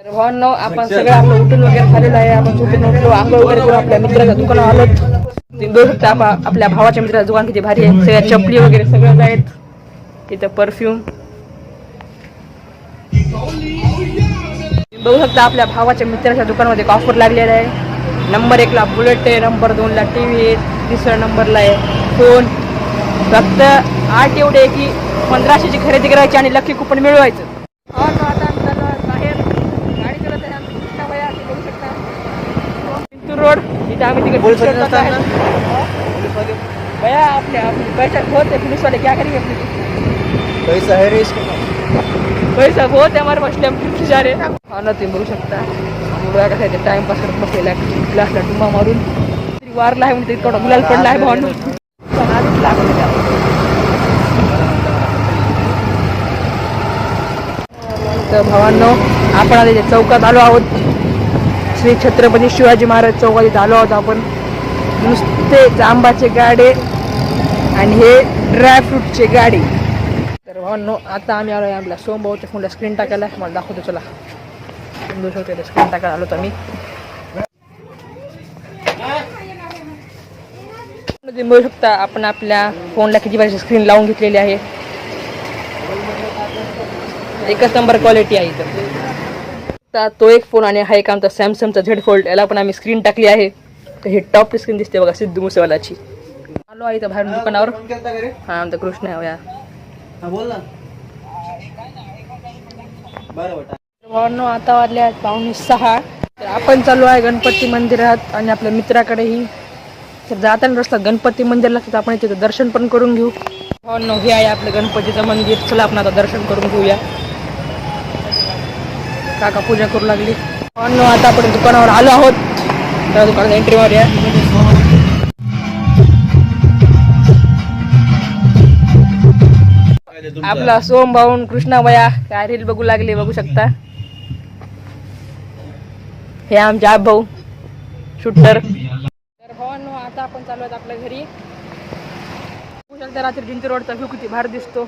तर भावांनो आपण सगळं आपलं उठून वगैरे झालेलं आहे. आपण झोपून उठलो, आंघोळ वगैरे करून आपल्या मित्राच्या दुकानावर आलो. तुम्ही बघू शकता आपल्या भावाच्या मित्राचं दुकान किती भारी आहे. सगळ्या चपली वगैरे सगळं आहेत. तिथं परफ्यूम बघू शकता. आपल्या भावाच्या मित्राच्या दुकानामध्ये ऑफर लागलेला आहे. नंबर 1 ला बुलेट आहे, नंबर 2 ला टीव्ही आहे, तिसऱ्या नंबरला आहे फोन. फक्त आठ एवढे आहे की 1500ची खरेदी करायची आणि लकी कुपन मिळवायचं. आता आम्ही चाललो बाहेर गाडी करत आहे. आमची कृष्णा भैया बघू शकता पिंतूर रोड. इथे आम्ही तिकडे भैया आपल्या पैसा बहुत है पुलिस वाले क्या करेंगे अपने पैसा है रे इसके पास। पैसा बहुत है हमारे पास हम ट्रिप जा रहे हैं. हा ना तुम्ही बघू शकता मुलगा कसा आहे टाइमपास करत बसलेला ग्लासला टुंबा मारून वारला आहे म्हणजे थोडा गुलाल पडला आहे भावांनो. तर भावांनो आपण आता इथे चौकात आलो आहोत. श्री छत्रपती शिवाजी महाराज चौकात इथे आलो आहोत आपण. नुसते जांबाचे गाडे आणि हे ड्रायफ्रूटचे गाडी. तर भावांनो आता आम्ही आलो आपल्या सोमभाऊच्या फोनला स्क्रीन टाकायला. मला दाखवतो चला. तुम्ही शकता स्क्रीन टाकायला आलो आम्ही. तुम्ही बघू शकता आपण आपल्या फोनला किती भारी स्क्रीन लावून घेतलेली आहे. एकच नंबर क्वालिटी आहे इथं. तो एक फोन आणि हा एक आमचा सॅमसंगचा Z Fold याला पण आम्ही स्क्रीन टाकली आहे. तर हे टॉप स्क्रीन दिसते बघा सिद्धू मुसेवालाची. आलो आहे इथं बाहेर दुकानावर. हा आमचा कृष्ण आहे या. भावांनो आता वाजले आहेत 5:45. तर आपण चालू आहे गणपती मंदिरात आणि आपल्या मित्राकडेही. तर जाताना रस्ता गणपती मंदिरला तर आपण इथे दर्शन पण करून घेऊ. भावांनो हे आहे आपलं गणपतीचं मंदिर. चला आपण आता दर्शन करून घेऊया. काका पूजा करू लागली. भावांनो आता आपण दुकानावर आलो आहोत. त्या दुकानात एंट्री मारूया. आपला सोम भाऊन कृष्णा भैया काय रील बघू लागले बघू शकता. हे आमचे आप भाऊ शूटर. तर भावांनो आता आपण चालू आहेत आपल्या घरी. बघू शकता रात्री जिंतूर रोडचा व्ह्यू किती भारी दिसतो.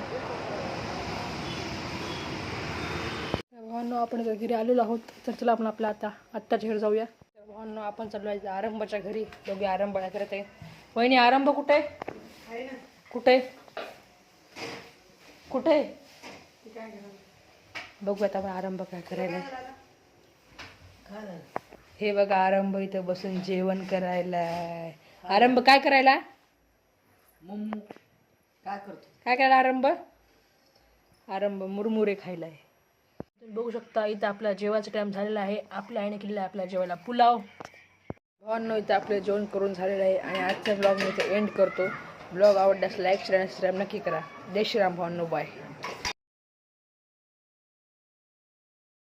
भावांनो आपण घरी आलेलो आहोत. तर चला आपण आपल्या आत्ताच्या घरी जाऊया. तर भावांनो आपण चालू आहे आरंभाच्या घरी. दोघे आरंभ करत आहे. वहिनी आरंभ कुठे आहे? कुठे कुठे बघूयात आपण आरंभ काय करायला. हे बघा आरंभ इथं बसून जेवण करायला. आरंभ काय करायला? काय करायला आरंभ? आरंभ मुरमुरे खायला आहे. तुम्ही बघू शकता इथं आपला जेवायचा टाइम झालेला आहे. आपल्या आईने केलेला आहे आपल्या जेवायला पुलाव. भावांनो इथं आपलं जेवण करून झालेलं आहे आणि आजचा ब्लॉग मी इथं एंड करतो. ब्लॉग आवडल्यास लाईक शेअर आणि सबस्क्राईब नक्की करा. जय श्रीराम भावांनो. बाय.